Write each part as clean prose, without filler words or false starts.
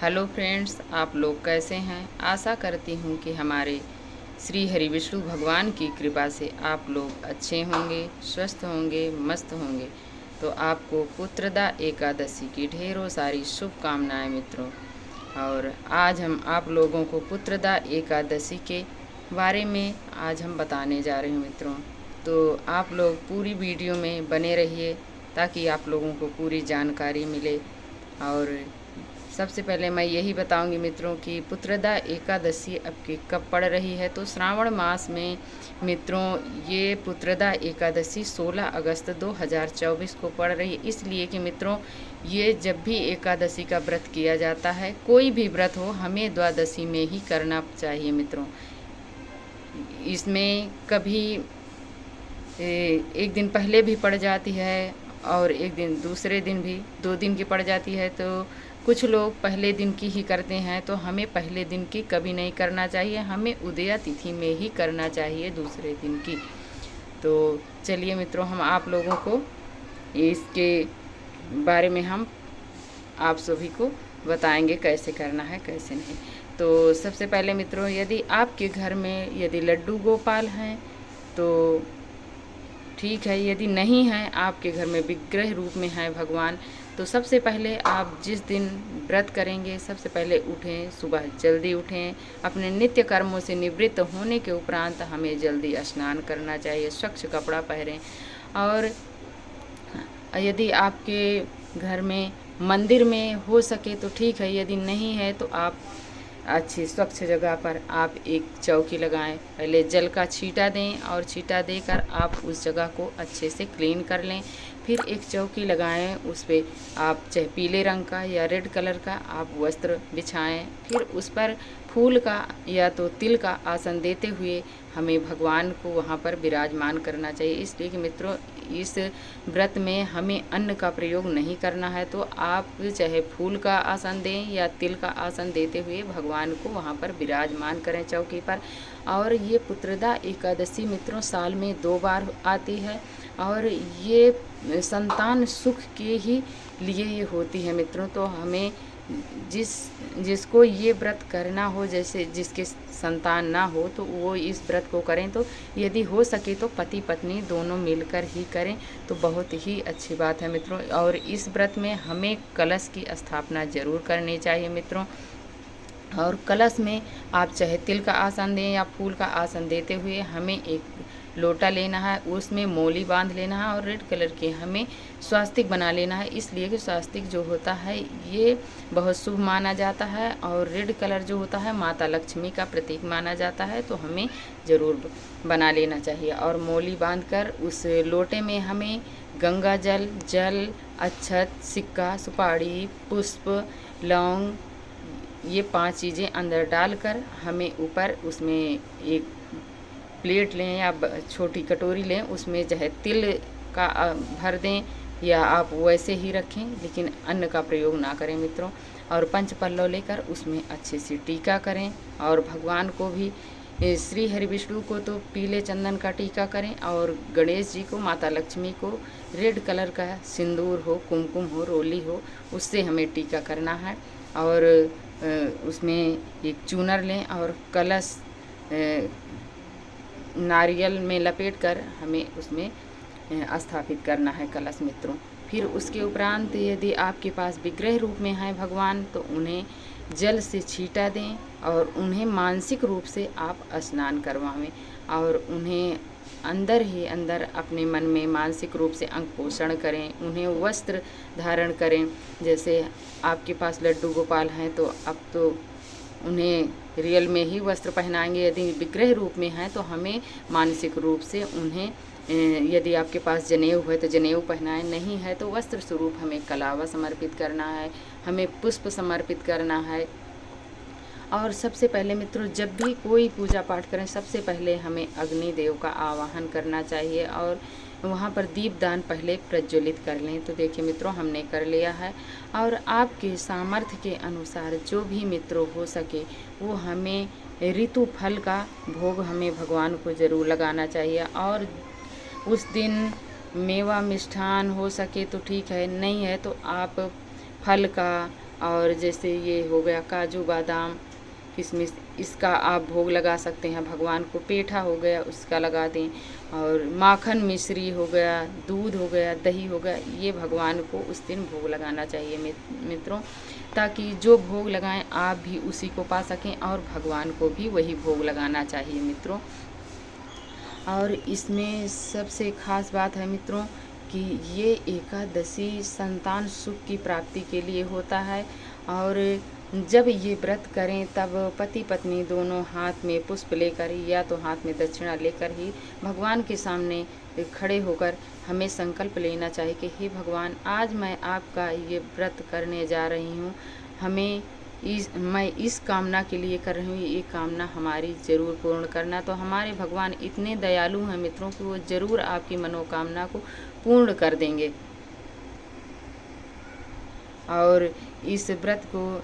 Hello friends, आप लोग कैसे हैं। आशा करती हूँ कि हमारे श्री हरि विष्णु भगवान की कृपा से आप लोग अच्छे होंगे, स्वस्थ होंगे, मस्त होंगे। तो आपको पुत्रदा एकादशी की ढेरों सारी शुभकामनाएं मित्रों। और आज हम आप लोगों को पुत्रदा एकादशी के बारे में आज हम बताने जा रहे हैं मित्रों। तो आप लोग पूरी वीडियो में बने रहिए ताकि आप लोगों को पूरी जानकारी मिले। और सबसे पहले मैं यही बताऊंगी मित्रों कि पुत्रदा एकादशी अब की कब पड़ रही है। तो श्रावण मास में मित्रों ये पुत्रदा एकादशी 16 अगस्त 2024 को पड़ रही है। इसलिए कि मित्रों ये जब भी एकादशी का व्रत किया जाता है, कोई भी व्रत हो, हमें द्वादशी में ही करना चाहिए मित्रों। इसमें कभी एक दिन पहले भी पड़ जाती है और एक दिन दूसरे दिन भी 2 दिन की पड़ जाती है। तो कुछ लोग पहले दिन की ही करते हैं, तो हमें पहले दिन की कभी नहीं करना चाहिए, हमें उदया तिथि में ही करना चाहिए दूसरे दिन की। तो चलिए मित्रों, हम आप लोगों को इसके बारे में हम आप सभी को बताएंगे कैसे करना है कैसे नहीं। तो सबसे पहले मित्रों, यदि आपके घर में यदि लड्डू गोपाल हैं तो ठीक है, यदि नहीं है, आपके घर में विग्रह रूप में है भगवान, तो सबसे पहले आप जिस दिन व्रत करेंगे सबसे पहले उठें, सुबह जल्दी उठें। अपने नित्य कर्मों से निवृत्त होने के उपरांत हमें जल्दी स्नान करना चाहिए, स्वच्छ कपड़ा पहनें। और यदि आपके घर में मंदिर में हो सके तो ठीक है, यदि नहीं है तो आप अच्छी स्वच्छ जगह पर आप एक चौकी लगाएं। पहले जल का छींटा दें और छींटा देकर आप उस जगह को अच्छे से क्लीन कर लें। फिर एक चौकी लगाएं, उस पर आप चाहे पीले रंग का या रेड कलर का आप वस्त्र बिछाएं। फिर उस पर फूल का या तो तिल का आसन देते हुए हमें भगवान को वहाँ पर विराजमान करना चाहिए। इसलिए कि मित्रों इस व्रत में हमें अन्न का प्रयोग नहीं करना है, तो आप चाहे फूल का आसन दें या तिल का आसन देते हुए भगवान को वहाँ पर विराजमान करें चौकी पर। और ये पुत्रदा एकादशी मित्रों साल में 2 बार आती है और ये संतान सुख के ही लिए ये होती है मित्रों। तो हमें जिसको ये व्रत करना हो, जैसे जिसके संतान ना हो, तो वो इस व्रत को करें। तो यदि हो सके तो पति पत्नी दोनों मिलकर ही करें, तो बहुत ही अच्छी बात है मित्रों। और इस व्रत में हमें कलश की स्थापना जरूर करनी चाहिए मित्रों। और कलश में आप चाहे तिल का आसन दें या फूल का आसन देते हुए हमें एक लोटा लेना है, उसमें मोली बांध लेना है और रेड कलर के हमें स्वास्तिक बना लेना है। इसलिए कि स्वास्तिक जो होता है ये बहुत शुभ माना जाता है और रेड कलर जो होता है माता लक्ष्मी का प्रतीक माना जाता है, तो हमें ज़रूर बना लेना चाहिए। और मोली बांधकर उस लोटे में हमें गंगा जल, अक्षत, सिक्का, सुपारी, पुष्प, लौंग, ये 5 चीज़ें अंदर डालकर हमें ऊपर उसमें एक प्लेट लें या छोटी कटोरी लें, उसमें चाहे तिल का भर दें या आप वैसे ही रखें, लेकिन अन्न का प्रयोग ना करें मित्रों। और पंच पल्लव लेकर उसमें अच्छे से टीका करें। और भगवान को भी श्री हरि विष्णु को तो पीले चंदन का टीका करें और गणेश जी को, माता लक्ष्मी को रेड कलर का सिंदूर हो, कुमकुम हो, रोली हो, उससे हमें टीका करना है। और उसमें एक चूनर लें और कलश नारियल में लपेटकर हमें उसमें स्थापित करना है कलश मित्रों। फिर उसके उपरांत यदि आपके पास विग्रह रूप में है भगवान, तो उन्हें जल से छींटा दें और उन्हें मानसिक रूप से आप स्नान करवाएं और उन्हें अंदर ही अंदर अपने मन में मानसिक रूप से अंग पोषण करें, उन्हें वस्त्र धारण करें। जैसे आपके पास लड्डू गोपाल हैं तो अब तो उन्हें रियल में ही वस्त्र पहनाएंगे, यदि विग्रह रूप में हैं तो हमें मानसिक रूप से उन्हें, यदि आपके पास जनेऊ है तो जनेऊ पहनाएं, नहीं है तो वस्त्र स्वरूप हमें कलावा समर्पित करना है, हमें पुष्प समर्पित करना है। और सबसे पहले मित्रों जब भी कोई पूजा पाठ करें सबसे पहले हमें अग्निदेव का आवाहन करना चाहिए और वहाँ पर दीपदान पहले प्रज्वलित कर लें। तो देखिए मित्रों हमने कर लिया है। और आपके सामर्थ्य के अनुसार जो भी मित्रों हो सके वो हमें ऋतु फल का भोग हमें भगवान को ज़रूर लगाना चाहिए। और उस दिन मेवा मिष्ठान हो सके तो ठीक है, नहीं है तो आप फल का और जैसे ये हो गया काजू बादाम किशमिश, इसका आप भोग लगा सकते हैं भगवान को। पेठा हो गया उसका लगा दें, और माखन मिश्री हो गया, दूध हो गया, दही हो गया, ये भगवान को उस दिन भोग लगाना चाहिए मित्रों, ताकि जो भोग लगाएं आप भी उसी को पा सकें और भगवान को भी वही भोग लगाना चाहिए मित्रों। और इसमें सबसे खास बात है मित्रों कि ये एकादशी संतान सुख की प्राप्ति के लिए होता है। और जब ये व्रत करें तब पति पत्नी दोनों हाथ में पुष्प लेकर या तो हाथ में दक्षिणा लेकर ही भगवान के सामने खड़े होकर हमें संकल्प लेना चाहिए कि हे भगवान, आज मैं आपका ये व्रत करने जा रही हूँ, मैं इस कामना के लिए कर रही हूँ, ये कामना हमारी ज़रूर पूर्ण करना। तो हमारे भगवान इतने दयालु हैं मित्रों कि वो ज़रूर आपकी मनोकामना को पूर्ण कर देंगे। और इस व्रत को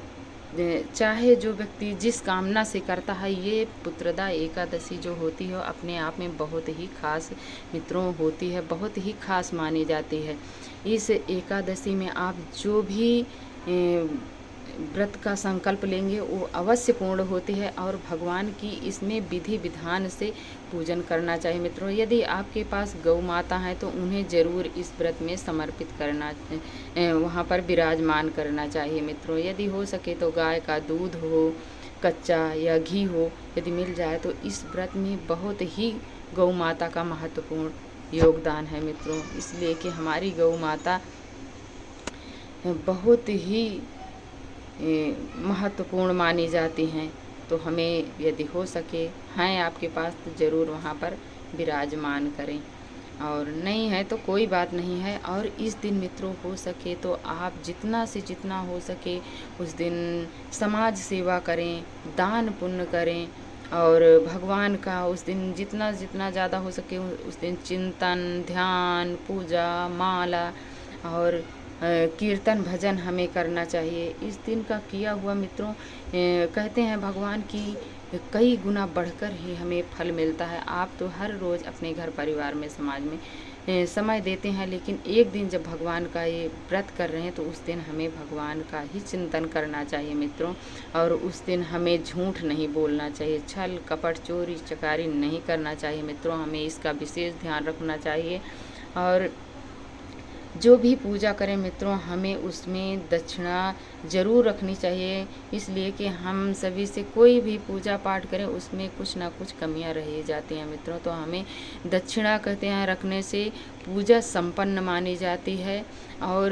चाहे जो व्यक्ति जिस कामना से करता है, ये पुत्रदा एकादशी जो होती है अपने आप में बहुत ही खास मित्रों होती है, बहुत ही खास मानी जाती है। इस एकादशी में आप जो भी व्रत का संकल्प लेंगे वो अवश्य पूर्ण होती है, और भगवान की इसमें विधि विधान से पूजन करना चाहिए मित्रों। यदि आपके पास गौ माता है तो उन्हें ज़रूर इस व्रत में समर्पित करना, वहाँ पर विराजमान करना चाहिए मित्रों। यदि हो सके तो गाय का दूध हो, कच्चा या घी हो, यदि मिल जाए तो इस व्रत में बहुत ही गौ माता का महत्वपूर्ण योगदान है मित्रों। इसलिए कि हमारी गौ माता बहुत ही महत्वपूर्ण मानी जाती हैं। तो हमें यदि हो सके हैं आपके पास तो ज़रूर वहाँ पर विराजमान करें, और नहीं है तो कोई बात नहीं है। और इस दिन मित्रों हो सके तो आप जितना से जितना हो सके उस दिन समाज सेवा करें, दान पुण्य करें, और भगवान का उस दिन जितना जितना ज़्यादा हो सके उस दिन चिंतन, ध्यान, पूजा, माला और कीर्तन भजन हमें करना चाहिए। इस दिन का किया हुआ मित्रों कहते हैं भगवान की कई गुना बढ़कर ही हमें फल मिलता है। आप तो हर रोज़ अपने घर परिवार में समाज में समय देते हैं, लेकिन एक दिन जब भगवान का ये व्रत कर रहे हैं तो उस दिन हमें भगवान का ही चिंतन करना चाहिए मित्रों। और उस दिन हमें झूठ नहीं बोलना चाहिए, छल कपट चोरी चकारी नहीं करना चाहिए मित्रों, हमें इसका विशेष ध्यान रखना चाहिए। और जो भी पूजा करें मित्रों हमें उसमें दक्षिणा ज़रूर रखनी चाहिए, इसलिए कि हम सभी से कोई भी पूजा पाठ करें उसमें कुछ ना कुछ कमियां रह जाती हैं मित्रों। तो हमें दक्षिणा कहते हैं रखने से पूजा संपन्न मानी जाती है। और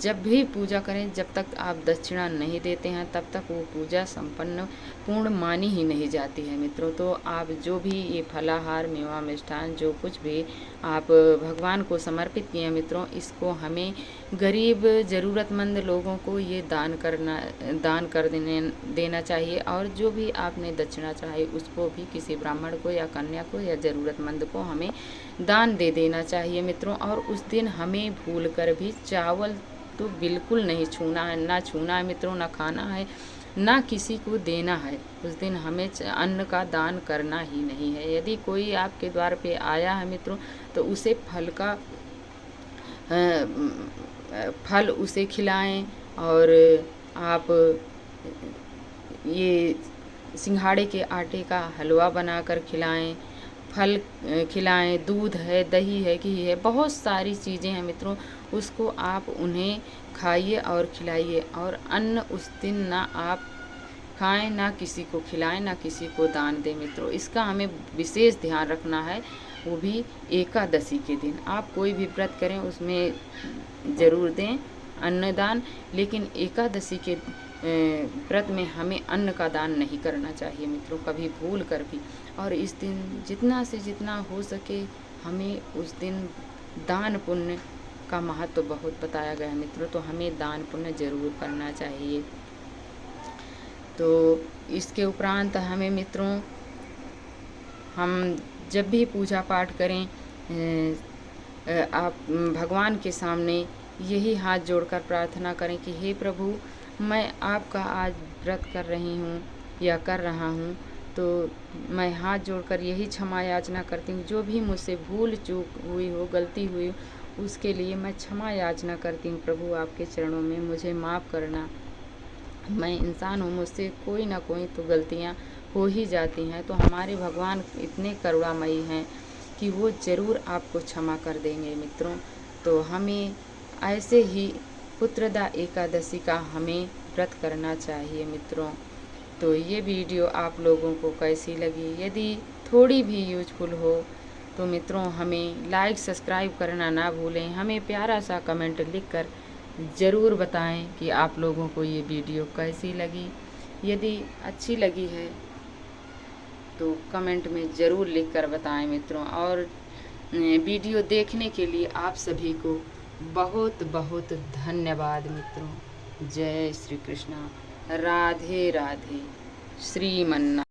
जब भी पूजा करें जब तक आप दक्षिणा नहीं देते हैं तब तक वो पूजा संपन्न पूर्ण मानी ही नहीं जाती है मित्रों। तो आप जो भी ये फलाहार मेवा मिष्ठान जो कुछ भी आप भगवान को समर्पित किए मित्रों, इसको हमें गरीब ज़रूरतमंद लोगों को ये दान कर देना चाहिए। और जो भी आपने दक्षिणा चाहे उसको भी किसी ब्राह्मण को या कन्या को या ज़रूरतमंद को हमें दान दे देना चाहिए मित्रों। और उस दिन हमें भूल कर भी चावल तो बिल्कुल नहीं छूना है, ना छूना है मित्रों, ना खाना है, ना किसी को देना है। उस दिन हमें अन्न का दान करना ही नहीं है। यदि कोई आपके द्वार पे आया है मित्रों तो उसे फल उसे खिलाएं, और आप ये सिंघाड़े के आटे का हलवा बनाकर खिलाएं, फल खिलाएं, दूध है, दही है, घी है, बहुत सारी चीज़ें हैं मित्रों, उसको आप उन्हें खाइए और खिलाइए। और अन्न उस दिन ना आप खाएं, ना किसी को खिलाएं, ना किसी को दान दें मित्रों। इसका हमें विशेष ध्यान रखना है, वो भी एकादशी के दिन। आप कोई भी व्रत करें उसमें ज़रूर दें अन्नदान, लेकिन एकादशी के व्रत में हमें अन्न का दान नहीं करना चाहिए मित्रों, कभी भूल कर भी। और इस दिन जितना से जितना हो सके हमें उस दिन दान पुण्य का महत्व बहुत बताया गया है मित्रों, तो हमें दान पुण्य ज़रूर करना चाहिए। तो इसके उपरांत हमें मित्रों हम जब भी पूजा पाठ करें आप भगवान के सामने यही हाथ जोड़कर प्रार्थना करें कि हे प्रभु, मैं आपका आज व्रत कर रही हूँ या कर रहा हूँ, तो मैं हाथ जोड़कर यही क्षमा याचना करती हूँ, जो भी मुझसे भूल चूक हुई हो, गलती हुई उसके लिए मैं क्षमा याचना करती हूँ प्रभु आपके चरणों में, मुझे माफ़ करना। मैं इंसान हूँ, मुझसे कोई ना कोई तो गलतियाँ हो ही जाती हैं। तो हमारे भगवान इतने करुणामयी हैं कि वो ज़रूर आपको क्षमा कर देंगे मित्रों। तो हमें ऐसे ही पुत्रदा एकादशी का हमें व्रत करना चाहिए मित्रों। तो ये वीडियो आप लोगों को कैसी लगी? यदि थोड़ी भी यूजफुल हो तो मित्रों हमें लाइक सब्सक्राइब करना ना भूलें। हमें प्यारा सा कमेंट लिखकर ज़रूर बताएं कि आप लोगों को ये वीडियो कैसी लगी। यदि अच्छी लगी है तो कमेंट में ज़रूर लिखकर बताएं मित्रों। और वीडियो देखने के लिए आप सभी को बहुत बहुत धन्यवाद मित्रों। जय श्री कृष्णा। राधे राधे। श्रीमन्नारायण।